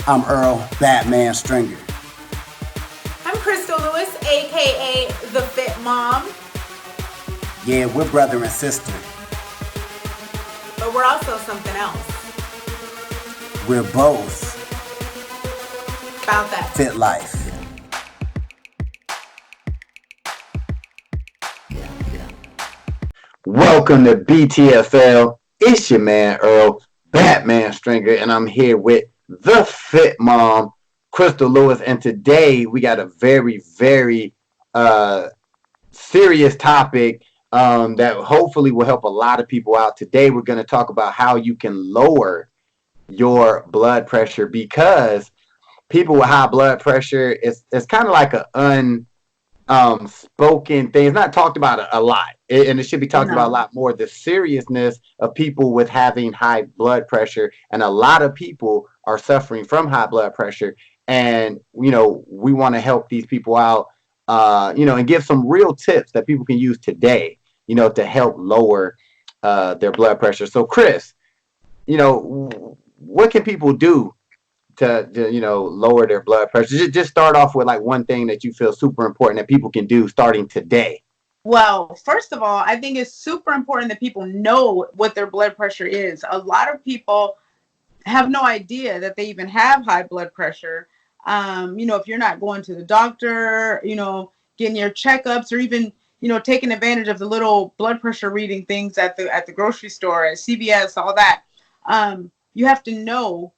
I'm Earl Batman Stringer. I'm Crystal Lewis, aka the Fit Mom, Yeah, we're brother and sister. but we're also something else We're both about that. Fit Life. Welcome to BTFL. It's your man Earl Batman Stringer, and I'm here with the Fit Mom, Crystal Lewis. And today we got a very uh, serious topic that hopefully will help a lot of people out. Today we're going to talk about how you can lower your blood pressure because people with high blood pressure it's kind of like an spoken thing. It's not talked about a lot, and it should be talked about a No. lot more. The seriousness of people with having high blood pressure, and a lot of people are suffering from high blood pressure. And we want to help these people out, and give some real tips that people can use today, to help lower their blood pressure. So, Chris, what can people do to lower their blood pressure? Just start off with like one thing that you feel super important that people can do starting today. Well, first of all, I think it's super important that people know what their blood pressure is. A lot of people have no idea that they even have high blood pressure. If you're not going to the doctor, getting your checkups, or even taking advantage of the little blood pressure reading things at the grocery store, at CVS, all that. You have to know,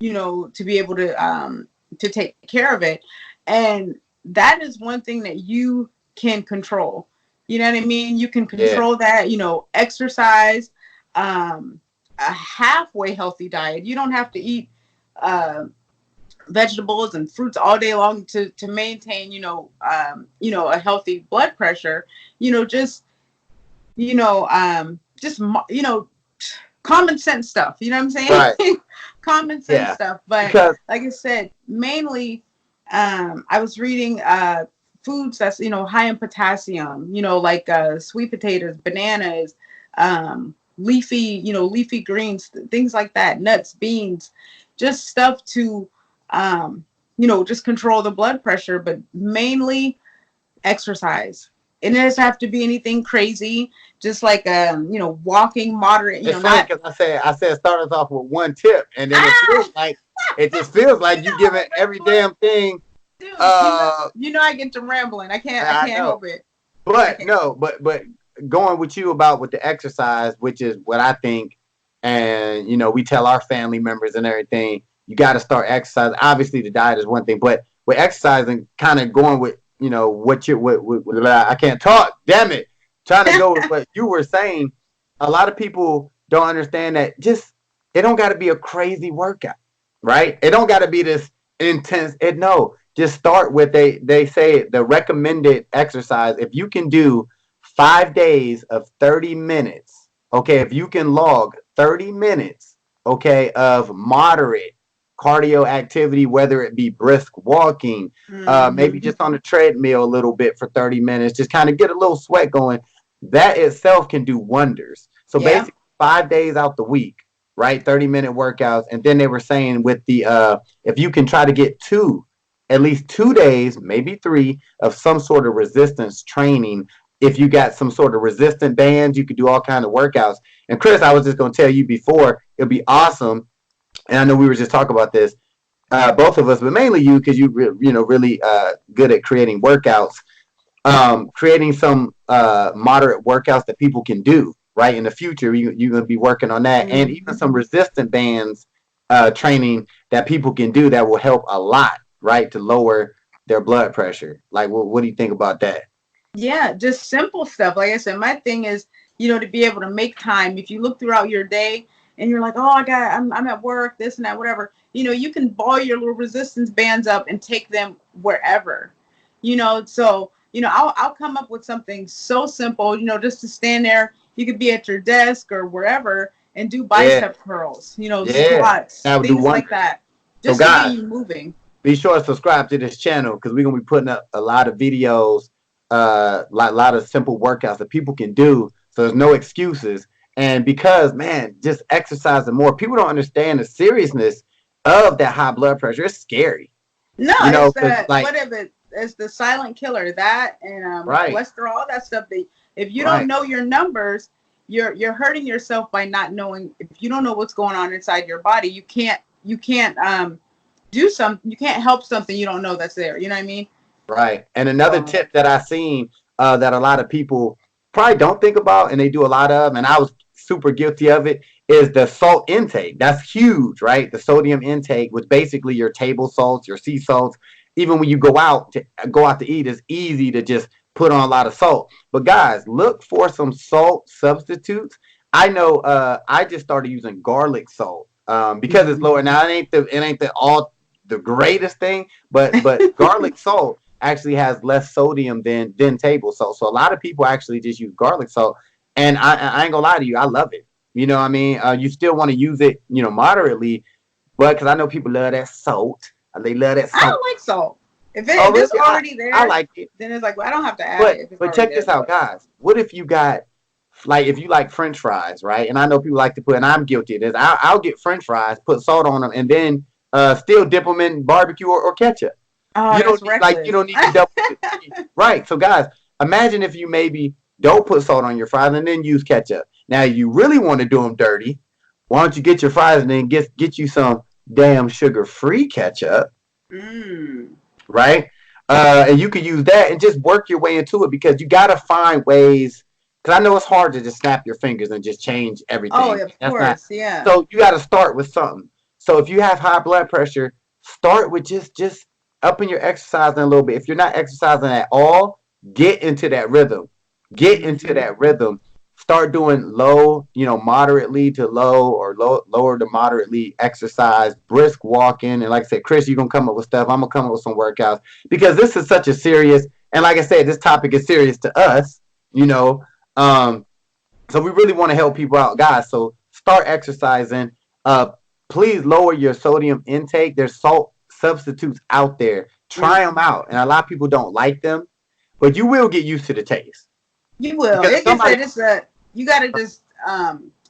to be able to take care of it, and that is one thing that you can control. You know what I mean? You can Yeah, control that. Exercise. A halfway healthy diet. You don't have to eat uh, vegetables and fruits all day long to maintain, a healthy blood pressure. Just just common sense stuff. You know what I'm saying? right. Common sense Yeah, stuff. But because like I said, mainly, I was reading foods that's high in potassium. Like sweet potatoes, bananas, leafy greens, things like that, nuts, beans, just stuff to just control the blood pressure, but mainly exercise. It doesn't have to be anything crazy, just like walking moderate, it's funny not because I said start us off with one tip, and then ah it just feels you like know you I giving was every going damn thing. dude, Uh, I get to rambling. I I can't know, help it. I but can't. no, but going with you about with the exercise, which is what I think, and we tell our family members and everything, you got to start exercising. Obviously, the diet is one thing, but with exercising, kind of going with what you what I can't talk. Damn it, trying to go with what you were saying. A lot of people don't understand that just it don't got to be a crazy workout, right? It don't got to be this intense. It no, just start with they say the recommended exercise. If you can do 5 days of 30 minutes, okay, if you can log 30 minutes, okay, of moderate cardio activity, whether it be brisk walking, maybe Hmm. just on the treadmill a little bit for 30 minutes, just kind of get a little sweat going, that itself can do wonders. So Yeah. basically 5 days out the week, right? 30-minute workouts. And then they were saying with the if you can try to get at least 2 days, maybe three, of some sort of resistance training. If you got some sort of resistant bands, you could do all kind of workouts. And Chris, I was just going to tell you before, it'd be awesome. And I know we were just talking about this, both of us, but mainly you, because really good at creating workouts. Creating some moderate workouts that people can do right in the future. You're going to be working on that, and even Hmm. some resistant bands training that people can do that will help a lot, right, to lower their blood pressure. Like, what do you think about that? Yeah, just simple stuff. Like I said, my thing is, to be able to make time. If you look throughout your day and you're like, oh, I'm at work, this and that, whatever. You can ball your little resistance bands up and take them wherever. So I'll come up with something so simple. Just to stand there. You could be at your desk or wherever and do Yeah, bicep curls. yeah, Squats, that would do things like wonders. that, So, just to get guys, you moving. be sure to subscribe to this channel because we're gonna be putting up a lot of videos, lot of simple workouts that people can do. So there's no excuses. And because man, just exercising more. People don't understand the seriousness. of that high blood pressure. It's scary, No, you know, it's because the like what if it? It's the silent killer. That and right, cholesterol, all that stuff. That if you don't right, know your numbers, you're hurting yourself by not knowing. If you don't know what's going on inside your body, you can't do something. You can't help something you don't know that's there. You know what I mean? right. And another So, tip that I seen that a lot of people probably don't think about, and they do a lot of, and I was super guilty of it, is the salt intake. That's huge, right? The sodium intake, which basically your table salts, your sea salts. Even when you go out to eat, it's easy to just put on a lot of salt. But guys, look for some salt substitutes. I know I just started using garlic salt because it's mhm. lower. Now it ain't the greatest thing, but garlic salt actually has less sodium than table salt. So a lot of people actually just use garlic salt, and I ain't gonna lie to you, I love it. You know what I mean? You still want to use it, moderately, but because I know people love that salt, they love that I salt. don't like salt. Oh, If it's really? already I there, like it. then it's like, well, I don't have to add But it if it's but already check there. this out, But guys. What if you got like if you like French fries, right? And I know people like to put, and I'm guilty of this. I'll get French fries, put salt on them, and then still dip them in barbecue or ketchup. oh, You that's don't need like you reckless. don't need to double right. So guys, imagine if you maybe don't put salt on your fries and then use ketchup. Now you really want to do them dirty. Why don't you get your fries and then get you some damn sugar-free ketchup, Mm. right? And you can use that and just work your way into it because you got to find ways. Because I know it's hard to just snap your fingers and just change Oh, everything. of That's not. course, yeah. So you got to start with something. So if you have high blood pressure, start with just upping your exercising a little bit. If you're not exercising at all, get into that rhythm. Get into Hmm. that rhythm. Start doing low, moderately to low or lower to moderately exercise, brisk walking. And like I said, Chris, you're going to come up with stuff. I'm going to come up with some workouts because this is such a serious, and like I said, this topic is serious to us, you know. Um, so we really want to help people out, guys. So start exercising. Uh, please lower your sodium intake. There's salt substitutes out there. Try them out, and a lot of people don't like them, but you will get used to the taste You will. because Like I somebody said, it's a you got to just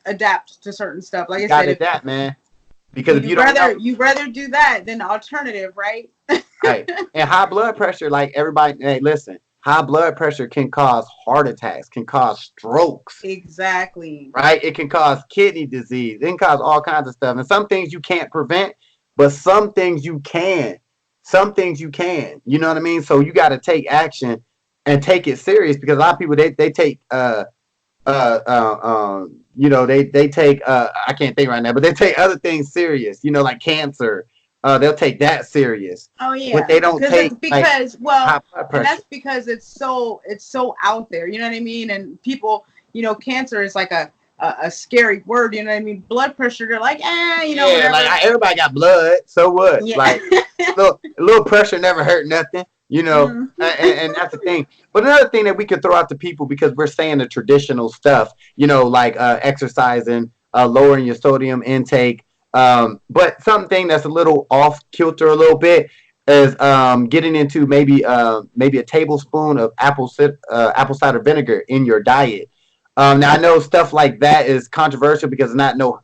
adapt to certain stuff. Like I got said, it, if that man. Because if you you don't know, rather do that than the alternative, right? right, and high blood pressure, like everybody, hey, listen, high blood pressure can cause heart attacks, can cause strokes. Exactly. Right? It can cause kidney disease. It can cause all kinds of stuff. And some things you can't prevent, but some things you can. Some things you can. You know what I mean? So you got to take action and take it serious because a lot of people they take they take I can't think right now, but they take other things serious. Like cancer. They'll take that serious, Oh but yeah, they don't because take like high blood and pressure. that's because it's so out there. You know what I mean? And people, cancer is like a scary word. You know what I mean? Blood pressure, they're like, Yeah, like whatever. everybody got blood. So what? Yeah. Like little pressure never hurt nothing, Mm. and that's the thing. But another thing that we could throw out to people because we're saying the traditional stuff, like exercising, lowering your sodium intake. But something that's a little off kilter a little bit is getting into maybe a tablespoon of apple cider vinegar in your diet. Now I know stuff like that is controversial because it's not no.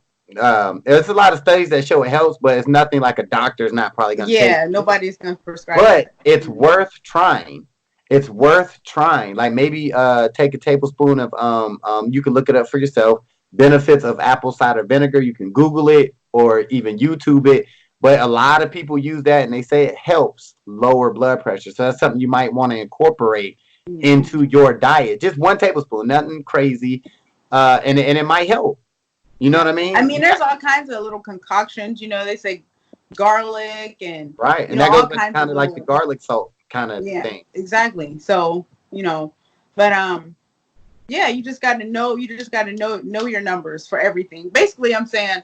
There's a lot of studies that show it helps, but it's nothing like a doctor's not probably going to tell you. Yeah, nobody's gonna prescribe But that. it's worth trying. It's worth trying. Like maybe take a tablespoon of you can look it up for yourself. Benefits of apple cider vinegar. You can Google it or even YouTube it. But a lot of people use that and they say it helps lower blood pressure. So that's something you might want to incorporate Yeah. into your diet. Just 1 tablespoon, nothing crazy, and it might help. You know Yeah. what I I mean? mean, there's all kinds of little concoctions. They say garlic and Right, and that all goes with kinds of kind of like the little. garlic salt kind of Yeah, thing. exactly. So, but yeah, you just got to know. You just got to know your numbers for everything. Basically, I'm saying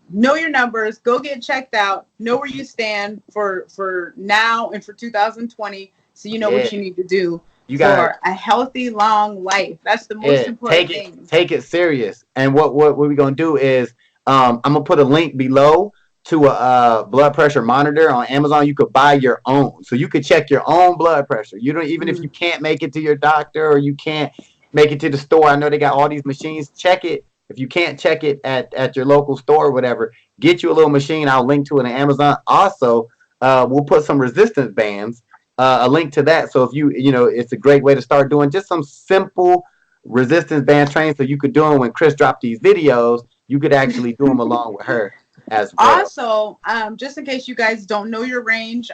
know your numbers. Go get checked out. Know where you stand for now and for 2020, so you know Yeah, what you need to do you gotta for a healthy, long life. That's the most yeah important thing. take it serious. And what we gonna do is I'm gonna put a link below to a blood pressure monitor on Amazon. You could buy your own, so you could check your own blood pressure. You don't even if Mm. you can't make it to your doctor or you can't make it to the store. I know they got all these machines. Check it If you can't check it at your local store or whatever, get you a little machine. I'll link to it on Amazon. Also, we'll put some resistance bands, a link to that. So if it's a great way to start doing just some simple resistance band training. So you could do them when Chris dropped these videos. You could actually do them along with her as well. Also, just in case you guys don't know your range,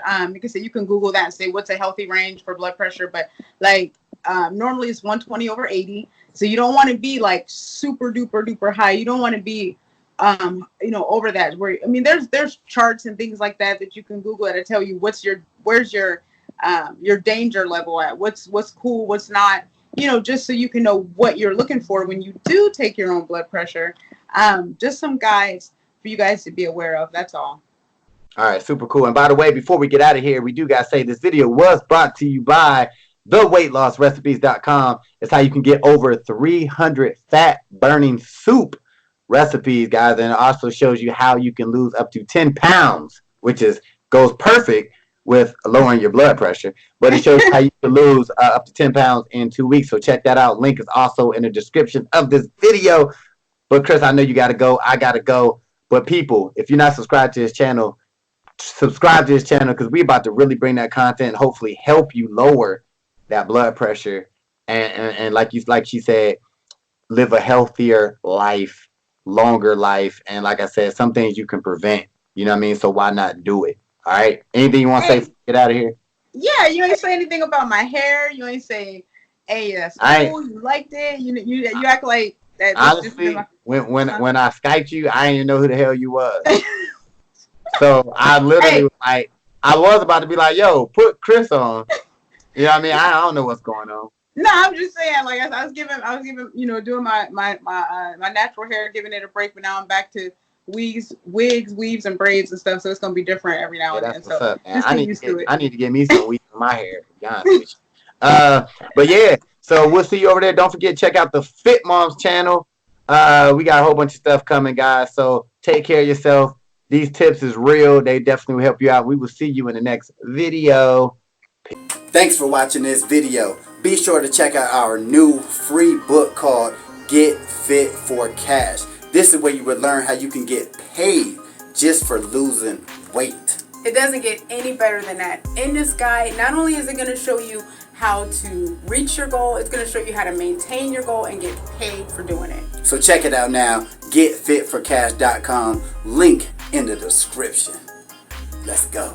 you can Google that and say what's a healthy range for blood pressure. But like normally it's 120/80. So you don't want to be like super duper high. You don't want to be over that. There's charts and things like that you can Google to tell you where's your danger level at, what's cool, what's not, just so you can know what you're looking for when you do take your own blood pressure. Just some guides for you guys to be aware of. That's all. All right, super cool. And by the way, before we get out of here, we do got to say this video was brought to you by theweightlossrecipes.com. It's how you can get over 300 fat burning soup recipes, guys. And it also shows you how you can lose up to 10 pounds, which goes perfect with lowering your blood pressure. But it shows how you can lose up to 10 pounds in 2 weeks. So check that out. Link is also in the description of this video. But Chris, I know you got to go. I got to go. But people, if you're not subscribed to this channel, subscribe to this channel, because we're about to really bring that content and hopefully help you lower that blood pressure and like she said, live a healthier life, longer life. And like I said, some things you can prevent. You know what I mean? So why not do it? All right. Anything you want to say? Get out of here. Yeah, you ain't say anything about my hair. You ain't say, "Hey, that's cool. You liked it." You act like that. Honestly, when I Skyped you, I didn't even know who the hell you was. So I literally was like, I was about to be like, "Yo, put Chris on." You know what I mean? I don't know what's going on. No, I'm just saying, like I was giving, doing my natural hair, giving it a break, but now I'm back to wigs, weaves, and braids and stuff. So it's gonna be different every now and then. That's what's up, man. Just I need to get me some weaves in my hair. To be honest with you. But yeah, so we'll see you over there. Don't forget to check out the Fit Moms channel. We got a whole bunch of stuff coming, guys. So take care of yourself. These tips is real. They definitely will help you out. We will see you in the next video. Thanks for watching this video. Be sure to check out our new free book called Get Fit for Cash. This is where you will learn how you can get paid just for losing weight. It doesn't get any better than that. In this guide, not only is it going to show you how to reach your goal, it's going to show you how to maintain your goal and get paid for doing it. So check it out now. GetFitForCash.com. Link in the description. Let's go.